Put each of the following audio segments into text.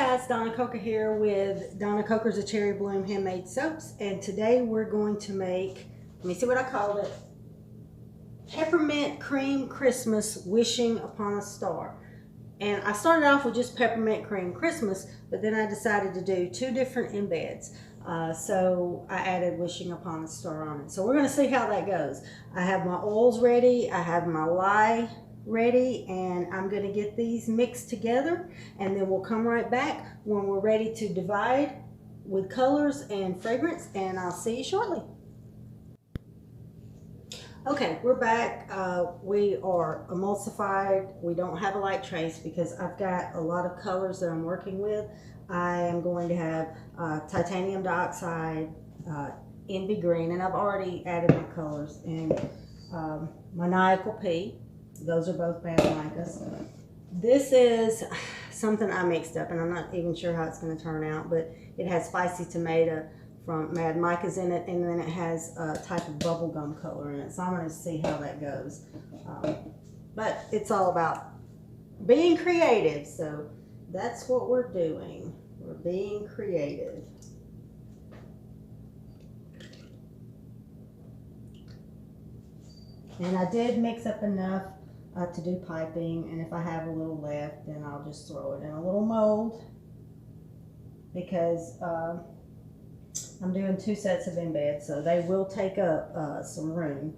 guys, Donna Coker here with Donna Coker's A Cherry Bloom Handmade Soaps, and today we're going to make, let me see what I called it, Peppermint Cream Christmas Wishing Upon a Star. And I started off with just Peppermint Cream Christmas, but then I decided to do two different embeds. So I added Wishing Upon a Star on it. So we're going to see how that goes. I have my oils ready, I have my lye ready, and I'm going to get these mixed together, and then we'll come right back when we're ready to divide with colors and fragrance, and I'll see you shortly. Okay, we're back. We are emulsified. We don't have a light trace because I've got a lot of colors that I'm working with. I am going to have titanium dioxide, envy green, and I've already added my colors, and maniacal pea. Those are both bad micas. This is something I mixed up, and I'm not even sure how it's going to turn out, but it has spicy tomato from Mad Micas in it, and then it has a type of bubblegum color in it, so I'm going to see how that goes. But it's all about being creative, so that's what we're doing. We're being creative. And I did mix up enough to do piping, and if I have a little left, then I'll just throw it in a little mold, because I'm doing two sets of embeds, so they will take up some room.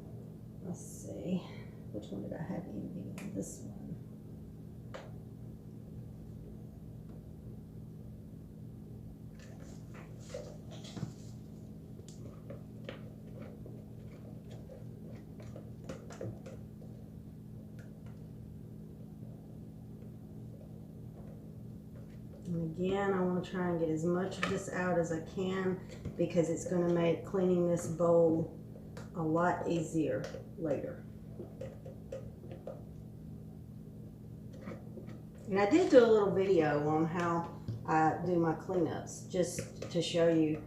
Let's see, which one did I have in? This one. And again, I want to try and get as much of this out as I can, because it's going to make cleaning this bowl a lot easier later. And I did do a little video on how I do my cleanups, just to show you,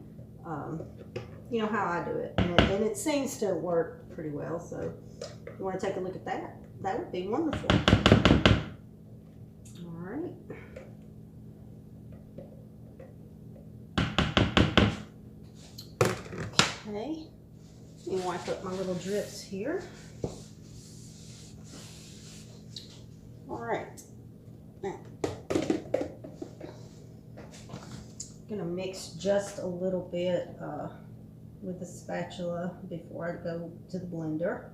you know, how I do it. And it seems to work pretty well, so if you want to take a look at that, that would be wonderful. All right. Okay, let me wipe up my little drips here. All right, now I'm gonna mix just a little bit with the spatula before I go to the blender.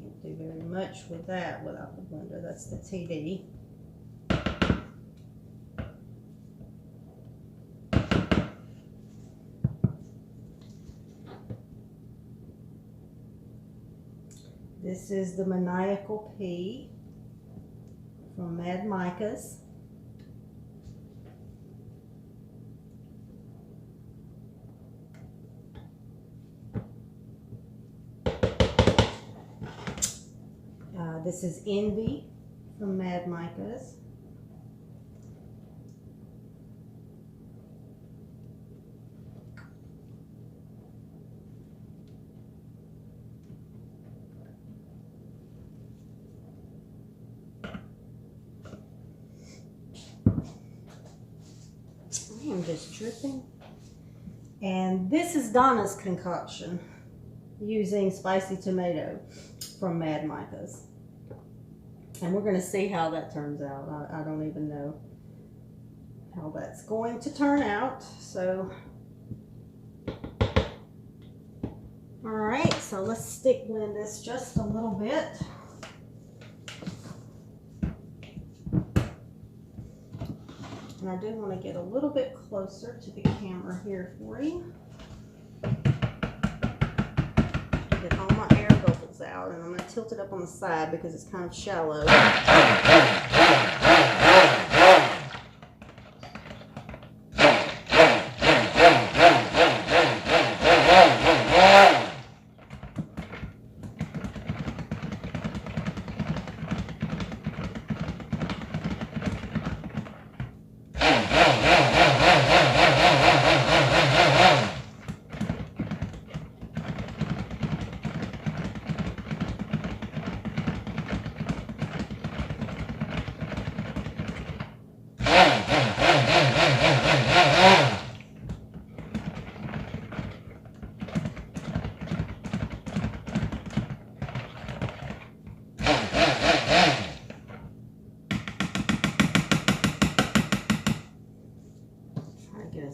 Can't do very much with that without the blender. That's the TD. This is the maniacal pea from Mad Micas. This is Envy from Mad Micas. I'm just dripping. And this is Donna's concoction using spicy tomato from Mad Micas. And we're going to see how that turns out. I don't even know how that's going to turn out. So, all right, so let's stick blend this just a little bit. And I do want to get a little bit closer to the camera here for you. Get all my air bubbles out, and I'm going to tilt it up on the side because it's kind of shallow.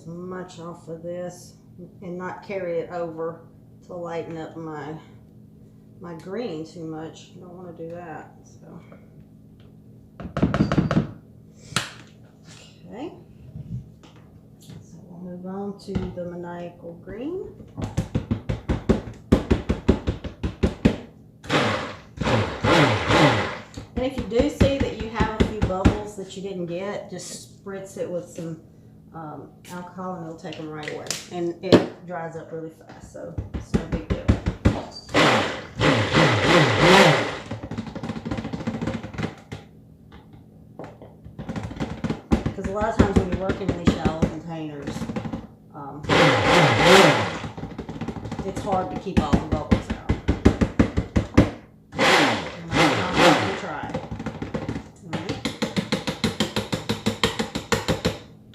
much off of this and not carry it over to lighten up my green too much. I don't want to do that. So okay, so we'll move on to the maniacal green. And if you do see that you have a few bubbles that you didn't get, just spritz it with some alcohol and it'll take them right away. And it dries up really fast, so it's no big deal. Because a lot of times when you're working in these shallow containers, it's hard to keep all the bubbles out. Try. Alright.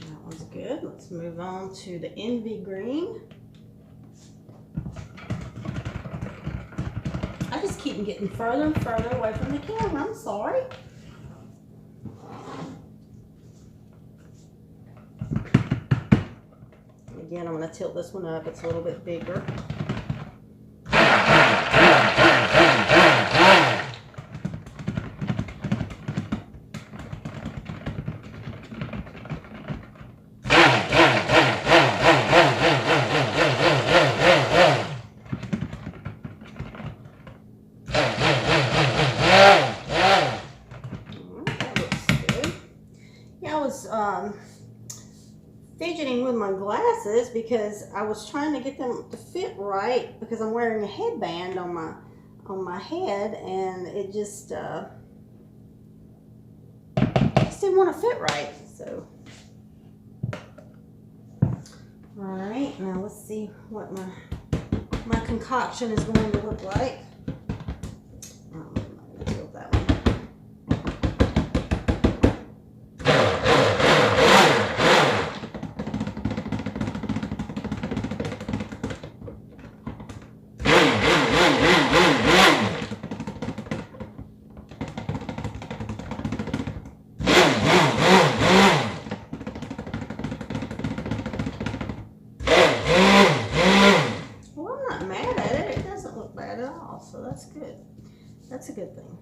That one's good. Let's move on to the Envy green. I just keep getting further and further away from the camera. I'm sorry. Again, I'm going to tilt this one up. It's a little bit bigger. Fidgeting with my glasses because I was trying to get them to fit right because I'm wearing a headband on my head, and it just didn't want to fit right. So all right, now let's see what my concoction is going to look like. I'm not going to deal with that one. So that's good. That's a good thing.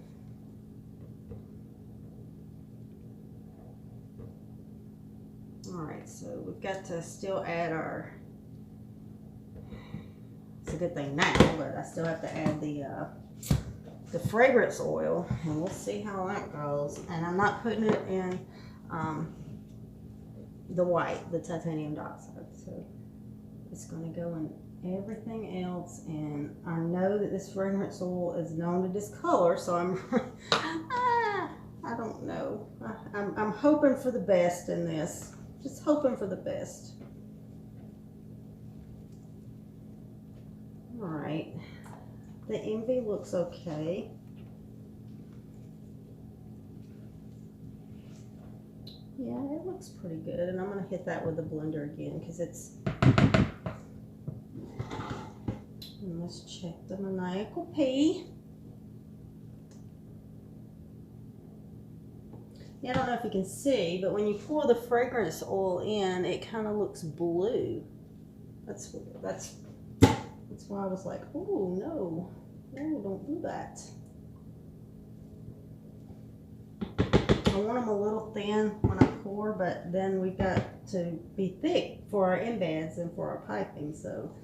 All right, so we've got to still add our, it's a good thing now, but I still have to add the fragrance oil, and we'll see how that goes. And I'm not putting it in the white, the titanium dioxide, so it's going to go in everything else. And I know that this fragrance oil is known to discolor, so I'm I don't know. I'm hoping for the best in this. Just hoping for the best. All right, the Envy looks okay. Yeah, it looks pretty good, and I'm gonna hit that with the blender again because it's. And let's check the maniacal pea. Yeah, I don't know if you can see, but when you pour the fragrance oil in, it kind of looks blue. That's why I was like, oh no, don't do that. I want them a little thin when I pour, but then we've got to be thick for our embeds and for our piping, so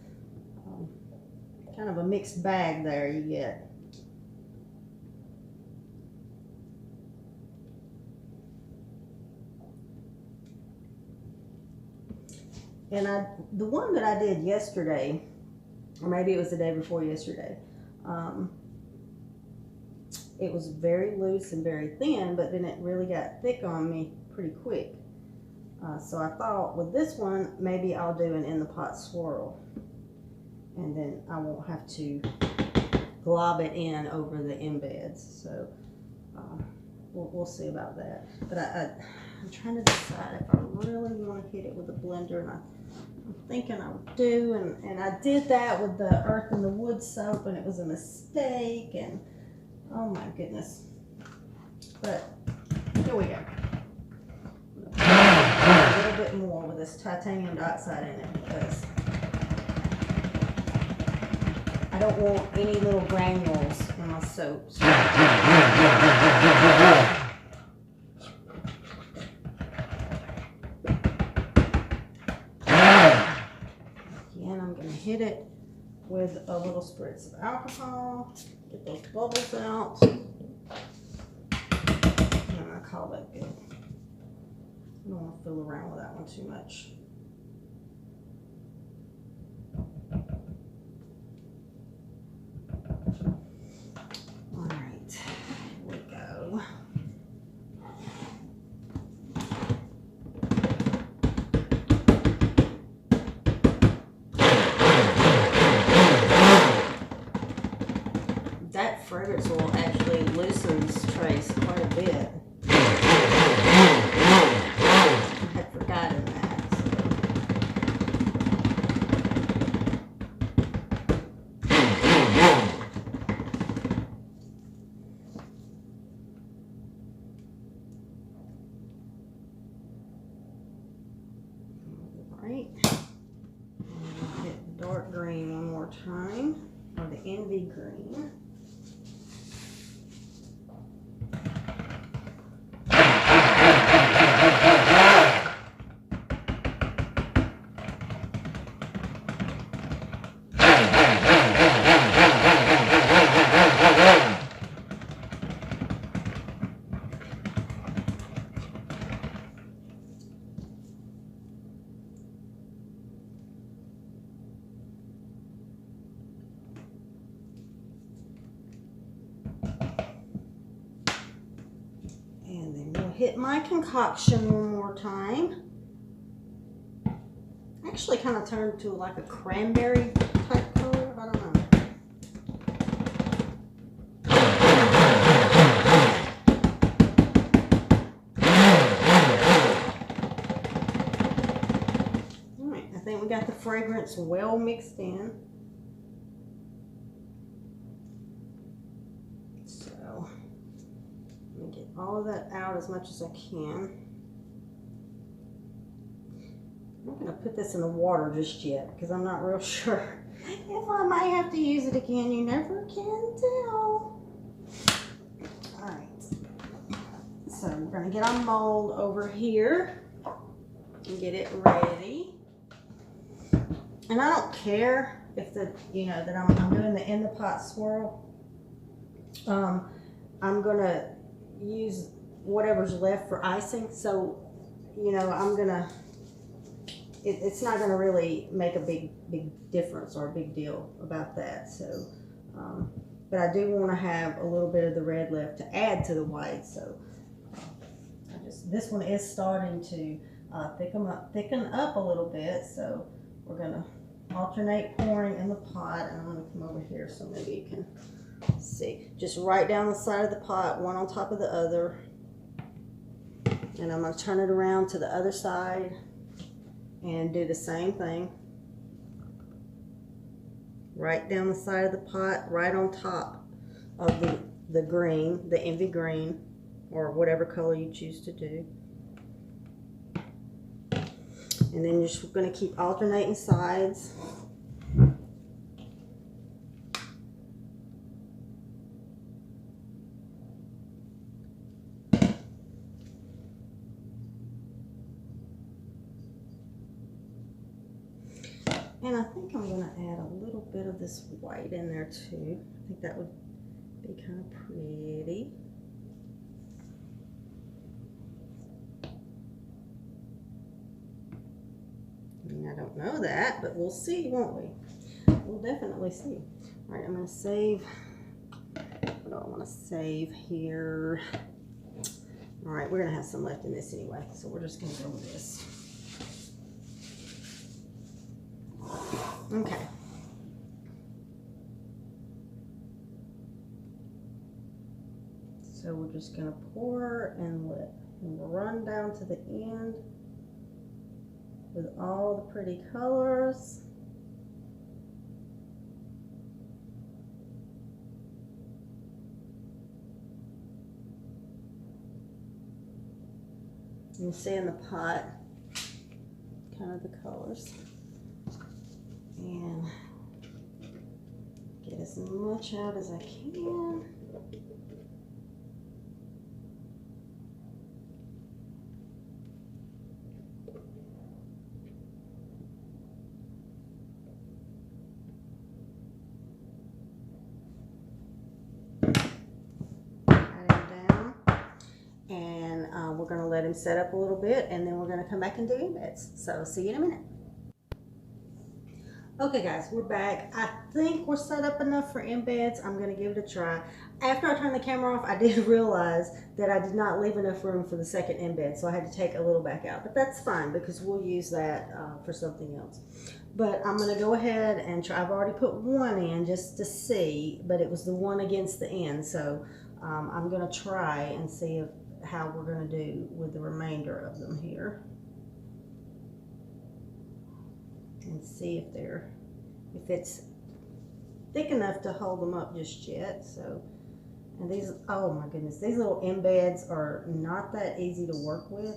kind of a mixed bag there you get. And the one that I did yesterday, or maybe it was the day before yesterday, it was very loose and very thin, but then it really got thick on me pretty quick. So I thought with this one, maybe I'll do an in the pot swirl, and then I won't have to glob it in over the embeds. So we'll see about that. But I'm trying to decide if I really want to hit it with a blender, and I'm thinking I would do, and I did that with the Earth and the Wood soap, and it was a mistake, and oh my goodness. But here we go. A little bit more with this titanium dioxide in it because I don't want any little granules in my soaps. Again, I'm going to hit it with a little spritz of alcohol, get those bubbles out, and I call that good. I don't want to fiddle around with that one too much. All right, here we go. That fragrance oil actually loosens trace quite a bit. I had forgotten that. Right. And hit dark green one more time, or the envy green. And then we'll hit my concoction one more time. Actually kind of turned to like a cranberry type color. I don't know. All right, I think we got the fragrance well mixed in. So let me get all of that out as much as I can. I'm not going to put this in the water just yet because I'm not real sure if I might have to use it again. You never can tell. Alright, so we're going to get our mold over here and get it ready. And I don't care if the, that I'm doing the in the pot swirl. I'm going to use whatever's left for icing. So, I'm going to, it's not going to really make a big difference or a big deal about that. So, but I do want to have a little bit of the red left to add to the white. So, this one is starting to thicken up a little bit. So, we're going to alternate pouring in the pot, and I'm going to come over here so maybe you can see. Just right down the side of the pot, one on top of the other, and I'm going to turn it around to the other side and do the same thing. Right down the side of the pot, right on top of the green, the envy green, or whatever color you choose to do. And then you're just going to keep alternating sides. And I think I'm going to add a little bit of this white in there too. I think that would be kind of pretty. I don't know that, but we'll see, won't we? We'll definitely see. All right, I'm going to save. What do I want to save here? All right, we're going to have some left in this anyway, so we're just going to go with this. Okay. So we're just going to pour and run down to the end with all the pretty colors. You'll see in the pot, kind of the colors. And get as much out as I can. We're going to let him set up a little bit, and then we're going to come back and do embeds. So see you in a minute. Okay guys, we're back. I think we're set up enough for embeds. I'm going to give it a try. After I turned the camera off, I did realize that I did not leave enough room for the second embed, so I had to take a little back out. But that's fine because we'll use that for something else. But I'm going to go ahead and try. I've already put one in just to see, but it was the one against the end. So I'm going to try and see how we're going to do with the remainder of them here. And see if it's thick enough to hold them up just yet. So, and these, oh my goodness, these little embeds are not that easy to work with.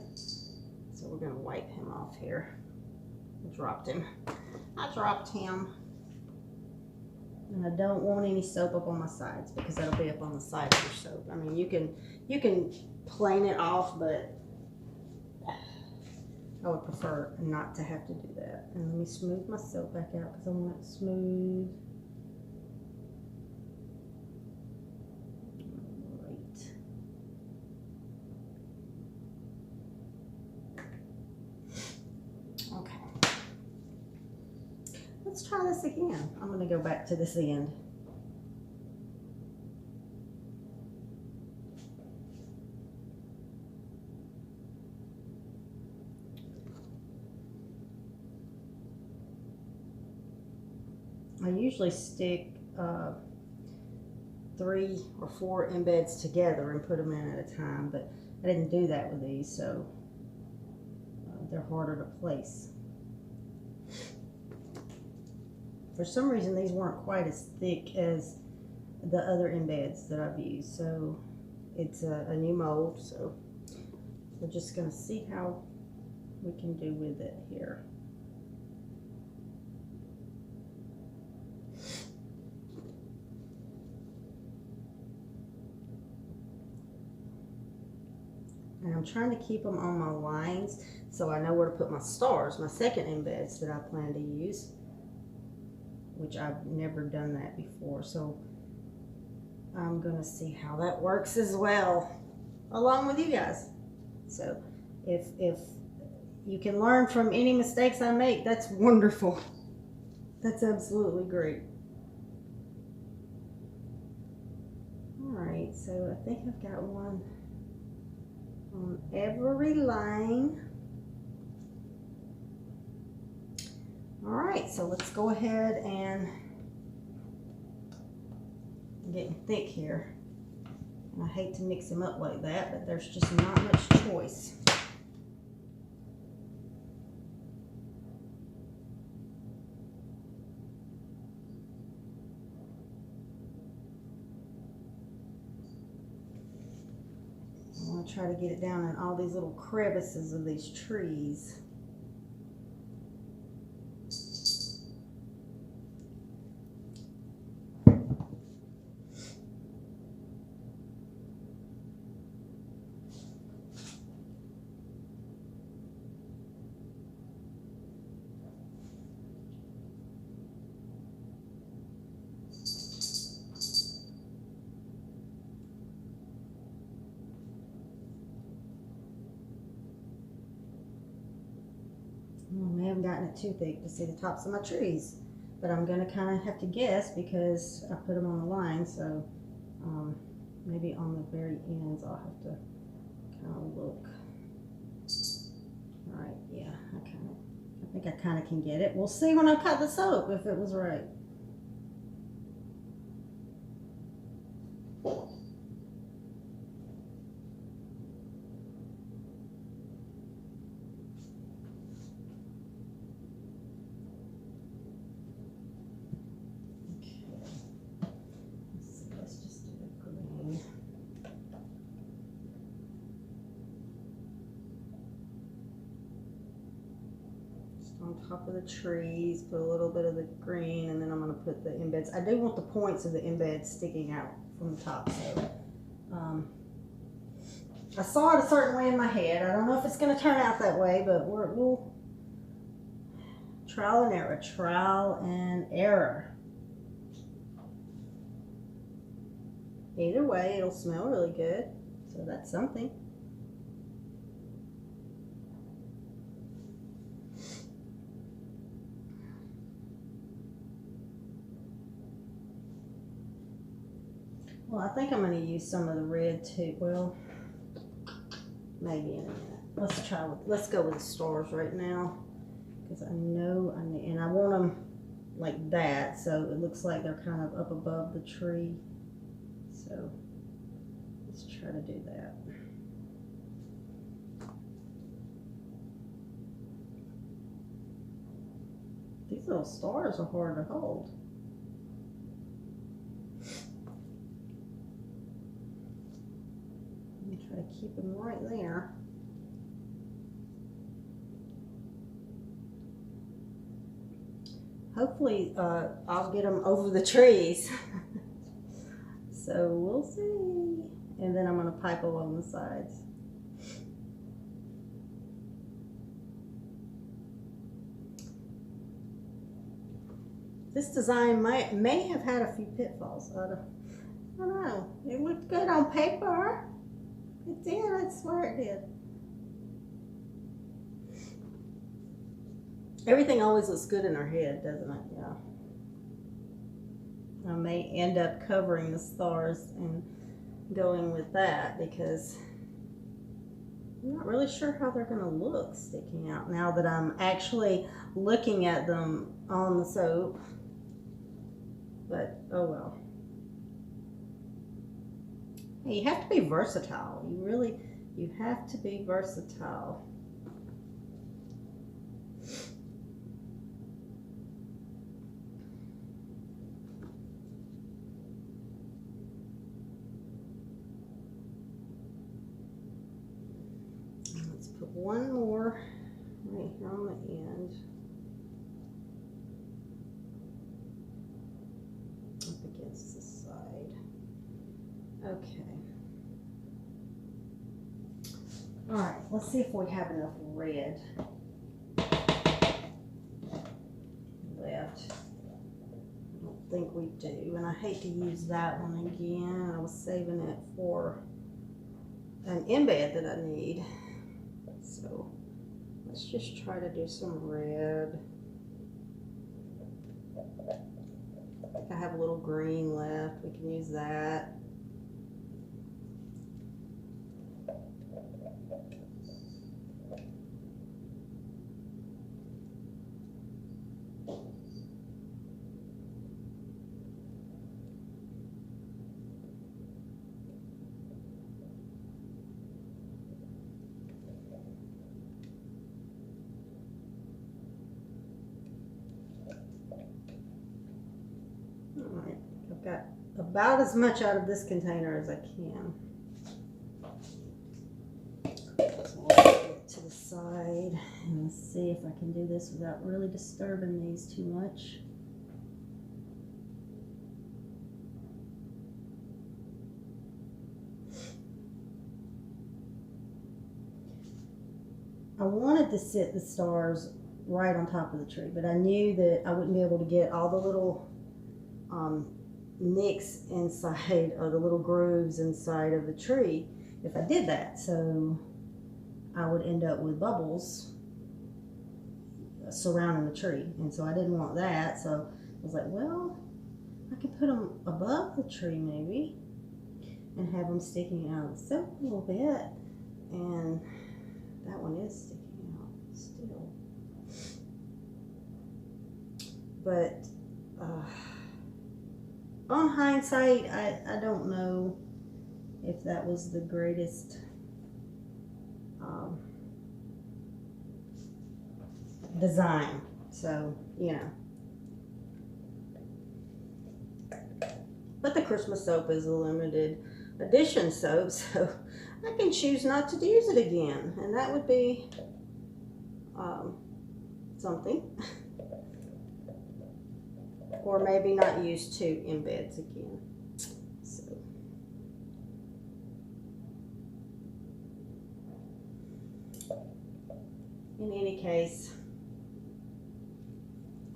So we're going to wipe him off here. I dropped him. And I don't want any soap up on my sides because that'll be up on the side of your soap. I mean, you can plane it off, but I would prefer not to have to do that. And let me smooth my soap back out because I want it smooth. Right. Okay. Let's try this again. I'm going to go back to this end. I usually stick 3 or 4 embeds together and put them in at a time, but I didn't do that with these, so they're harder to place. For some reason, these weren't quite as thick as the other embeds that I've used, so it's a new mold, so we're just going to see how we can do with it here. And I'm trying to keep them on my lines so I know where to put my stars, my second embeds that I plan to use, which I've never done that before. So I'm going to see how that works as well, along with you guys. So if you can learn from any mistakes I make, that's wonderful. That's absolutely great. All right, so I think I've got one on every line. All right, so let's go ahead and I'm getting thick here. And I hate to mix them up like that, but there's just not much choice. I want to try to get it down in all these little crevices of these trees. I haven't gotten it too thick to see the tops of my trees, but I'm going to kind of have to guess because I put them on the line, so maybe on the very ends I'll have to kind of look. All right, yeah, I think I kind of can get it. We'll see when I cut the soap if it was right. on top of the trees, put a little bit of the green, and then I'm going to put the embeds. I do want the points of the embeds sticking out from the top, so I saw it a certain way in my head. I don't know if it's going to turn out that way, but we'll trial and error, trial and error. Either way, it'll smell really good, so that's something. Well, I think I'm going to use some of the red too. Well, maybe in a minute. Let's go with the stars right now, because I know I need, and I want them like that, so it looks like they're kind of up above the tree. So let's try to do that. These little stars are hard to hold. Try to keep them right there. Hopefully I'll get them over the trees. So we'll see. And then I'm going to pipe along the sides. This design may have had a few pitfalls. I don't know. It looked good on paper. It did, I swear it did. Everything always looks good in our head, doesn't it? Yeah. I may end up covering the stars and going with that because I'm not really sure how they're going to look sticking out now that I'm actually looking at them on the soap. But, oh well. You have to be versatile. You have to be versatile. Let's put one more right here on the end. Up against the side. Okay. All right, let's see if we have enough red left. I don't think we do, and I hate to use that one again. I was saving it for an embed that I need. So let's just try to do some red. I think I have a little green left. We can use that. Alright, I've got about as much out of this container as I can. So I'll put it to the side and let's see if I can do this without really disturbing these too much. I wanted to sit the stars right on top of the tree, but I knew that I wouldn't be able to get all the little nicks inside, or the little grooves inside of the tree if I did that. So I would end up with bubbles surrounding the tree, and so I didn't want that. So I was like, well, I could put them above the tree maybe and have them sticking out of the soap a little bit, and that one is sticking out still. But on hindsight, I don't know if that was the greatest design. So, you know. But the Christmas soap is a limited edition soap, so I can choose not to use it again. And that would be something. Or maybe not use 2 embeds again. So in any case,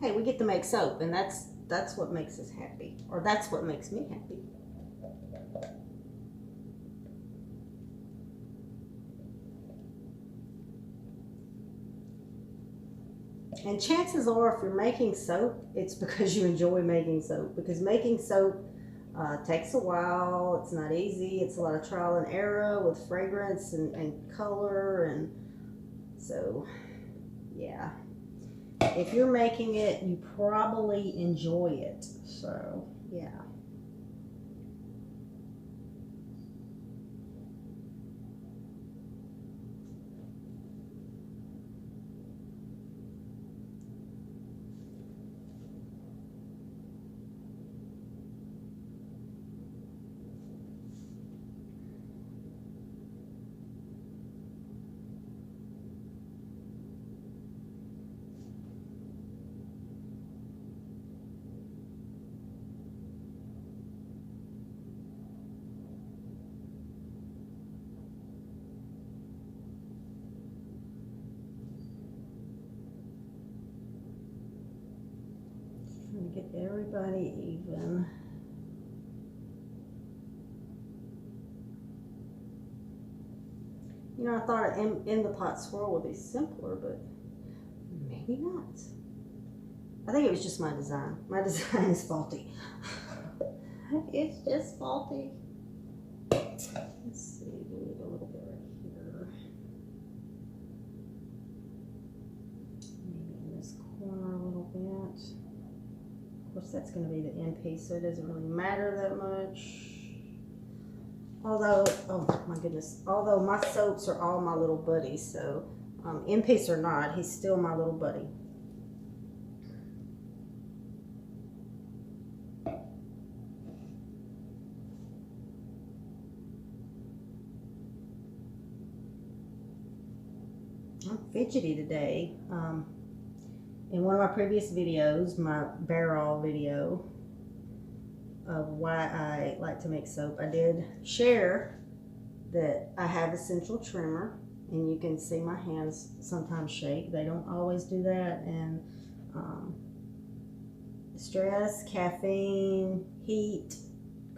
hey, we get to make soap, and that's what makes us happy, or that's what makes me happy. And chances are, if you're making soap, it's because you enjoy making soap. Because making soap takes a while. It's not easy. It's a lot of trial and error with fragrance and color. And so, yeah. If you're making it, you probably enjoy it. So, yeah. Trying to get everybody even. You know, I thought an in the pot swirl would be simpler, but maybe not. I think it was just my design. My design is faulty. It's just faulty. Let's see, we need a little bit right here. Maybe in this corner a little bit. Of course, that's going to be the end piece, so it doesn't really matter that much. Although, oh my goodness, although my soaps are all my little buddies, so end piece or not, he's still my little buddy. I'm fidgety today. In one of my previous videos, my barrel video of why I like to make soap, I did share that I have a central trimmer, and you can see my hands sometimes shake. They don't always do that, and stress, caffeine, heat,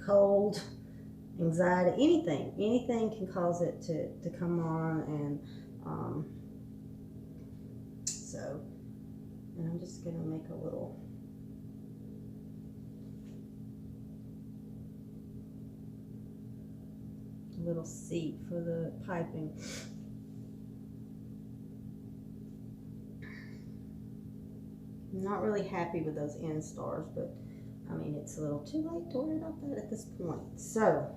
cold, anxiety, anything can cause it to come on, and so, and I'm just gonna make a little seat for the piping. I'm not really happy with those end stars, but I mean, it's a little too late to worry about that at this point. So,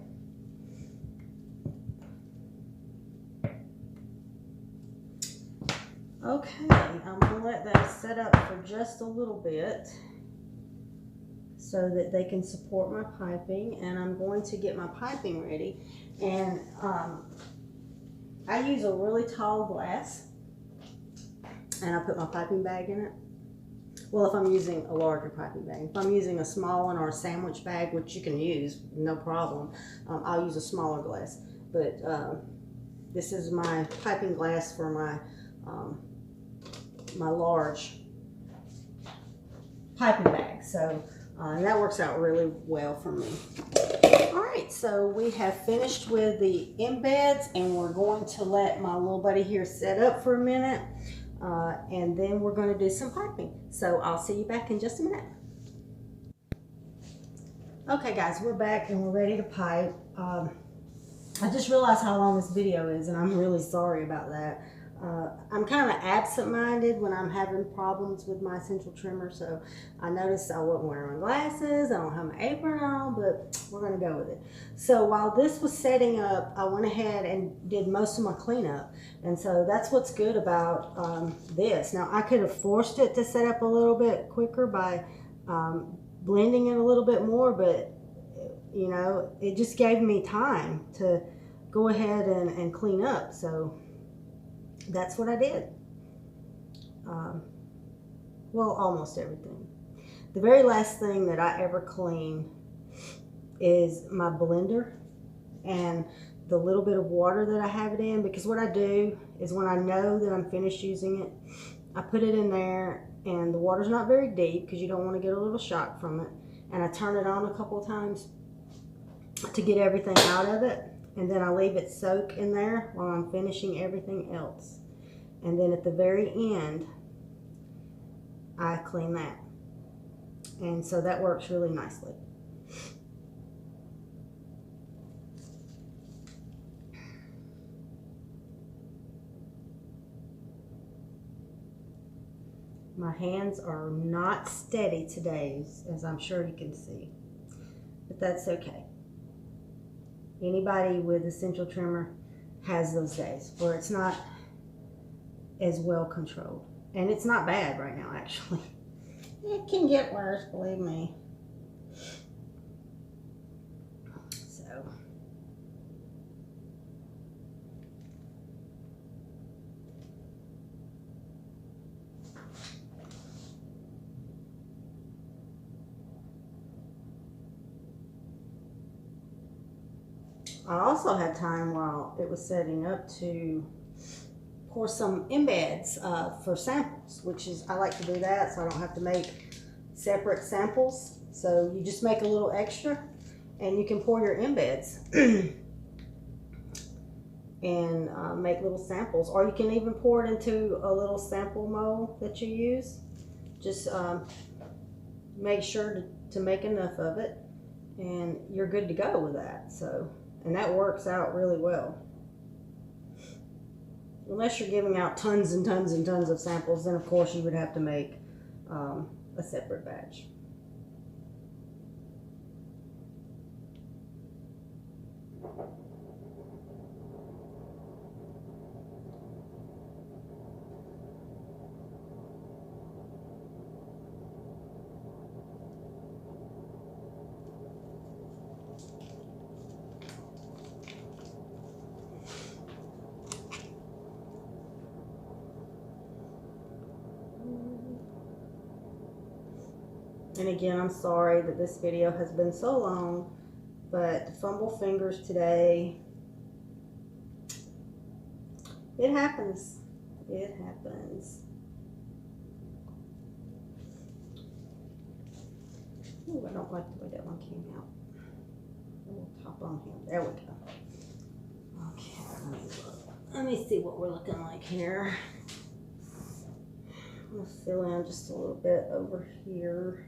okay, I'm gonna let that set up for just a little bit so that they can support my piping, and I'm going to get my piping ready. And I use a really tall glass, and I put my piping bag in it. Well, if I'm using a larger piping bag. If I'm using a small one or a sandwich bag, which you can use, no problem, I'll use a smaller glass. But this is my piping glass for my my large piping bag. So and that works out really well for me. All right, so we have finished with the embeds, and we're going to let my little buddy here set up for a minute, and then we're going to do some piping. So I'll see you back in just a minute. Okay guys, we're back and we're ready to pipe. I just realized how long this video is, and I'm really sorry about that. I'm kind of absent-minded when I'm having problems with my central trimmer, so I noticed I wasn't wearing my glasses, I don't have my apron on, but we're going to go with it. So while this was setting up, I went ahead and did most of my cleanup, and so that's what's good about this. Now, I could have forced it to set up a little bit quicker by blending it a little bit more, but you know, it just gave me time to go ahead and clean up, so that's what I did. Well, almost everything. The very last thing that I ever clean is my blender and the little bit of water that I have it in, because what I do is when I know that I'm finished using it, I put it in there, and the water's not very deep because you don't want to get a little shock from it, and I turn it on a couple of times to get everything out of it, and then I leave it soak in there while I'm finishing everything else, and then at the very end I clean that, and so that works really nicely. My hands are not steady today, as I'm sure you can see, but that's okay. Anybody with a central tremor has those days where it's not as well controlled. And it's not bad right now, actually. It can get worse, believe me. So. I also had time while it was setting up to pour some embeds for samples, which is, I like to do that so I don't have to make separate samples. So you just make a little extra and you can pour your embeds and make little samples, or you can even pour it into a little sample mold that you use. Just make sure to make enough of it and you're good to go with that. So, and that works out really well. Unless you're giving out tons and tons and tons of samples, then of course you would have to make a separate batch. And again, I'm sorry that this video has been so long, but fumble fingers today. It happens. It happens. Ooh, I don't like the way that one came out. A little top on here. There we go. Okay, let me see what we're looking like here. I'm going to fill in just a little bit over here.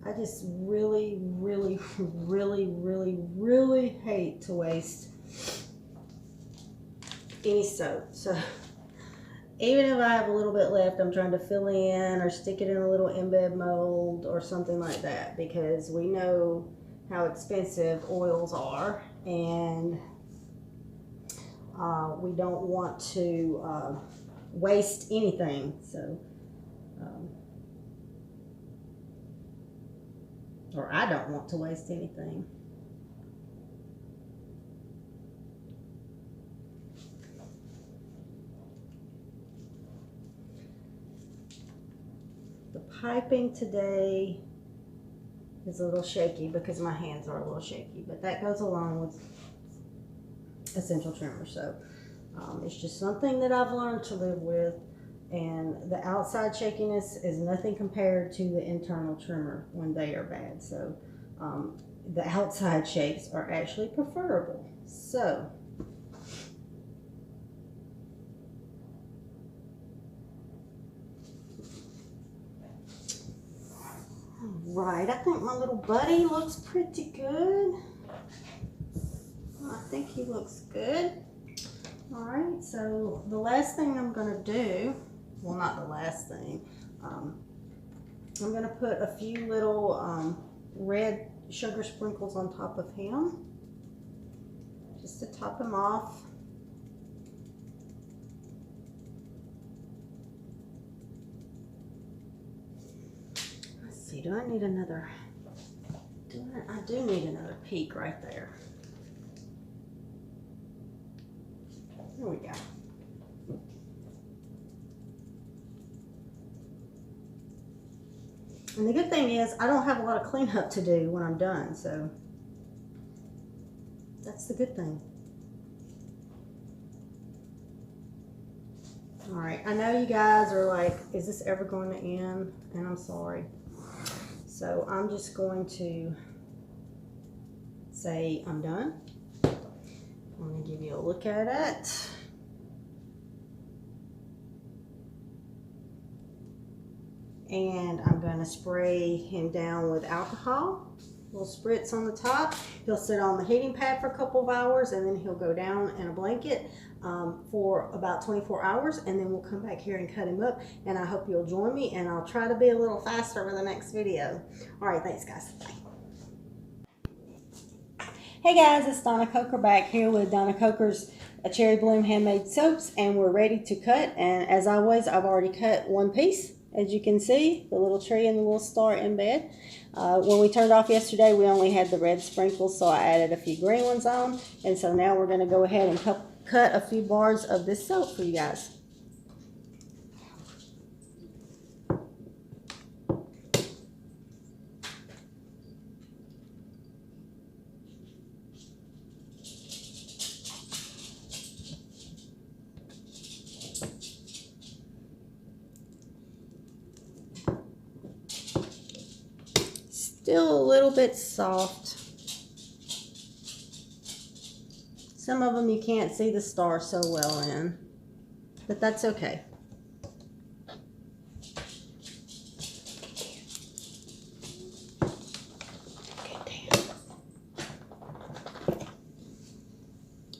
I just really, really, really, really, really hate to waste any soap. So even if I have a little bit left, I'm trying to fill in or stick it in a little embed mold or something like that, because we know how expensive oils are, and we don't want to waste anything. So or I don't want to waste anything. The piping today is a little shaky because my hands are a little shaky, but that goes along with a central tremor. So it's just something that I've learned to live with. And the outside shakiness is nothing compared to the internal tremor when they are bad. So the outside shakes are actually preferable. So right, I think my little buddy looks pretty good. I think he looks good. All right, so the last thing I'm gonna do, well, not the last thing, I'm gonna put a few little red sugar sprinkles on top of him, just to top him off. Let's see, do I need another, I do need another peak right there. There we go. And the good thing is I don't have a lot of cleanup to do when I'm done, so that's the good thing. All right, I know you guys are like, is this ever going to end? And I'm sorry. So I'm just going to say I'm done. I'm going to give you a look at it. And I'm going to spray him down with alcohol. A little spritz on the top. He'll sit on the heating pad for a couple of hours, and then he'll go down in a blanket for about 24 hours, and then we'll come back here and cut him up. And I hope you'll join me, and I'll try to be a little faster with the next video. All right, thanks guys. Bye. Hey guys, it's Donna Coker back here with Donna Coker's Cherry Bloom Handmade Soaps, and we're ready to cut. And as always, I've already cut one piece. As you can see, the little tree and the little star embed. When we turned off yesterday, we only had the red sprinkles, so I added a few green ones on. And so now we're going to go ahead and cut a few bars of this soap for you guys. Still a little bit soft. Some of them you can't see the star so well in, but that's okay.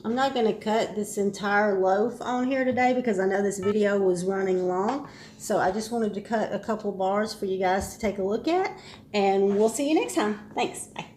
I'm not going to cut this entire loaf on here today because I know this video was running long. So I just wanted to cut a couple bars for you guys to take a look at. And we'll see you next time. Thanks. Bye.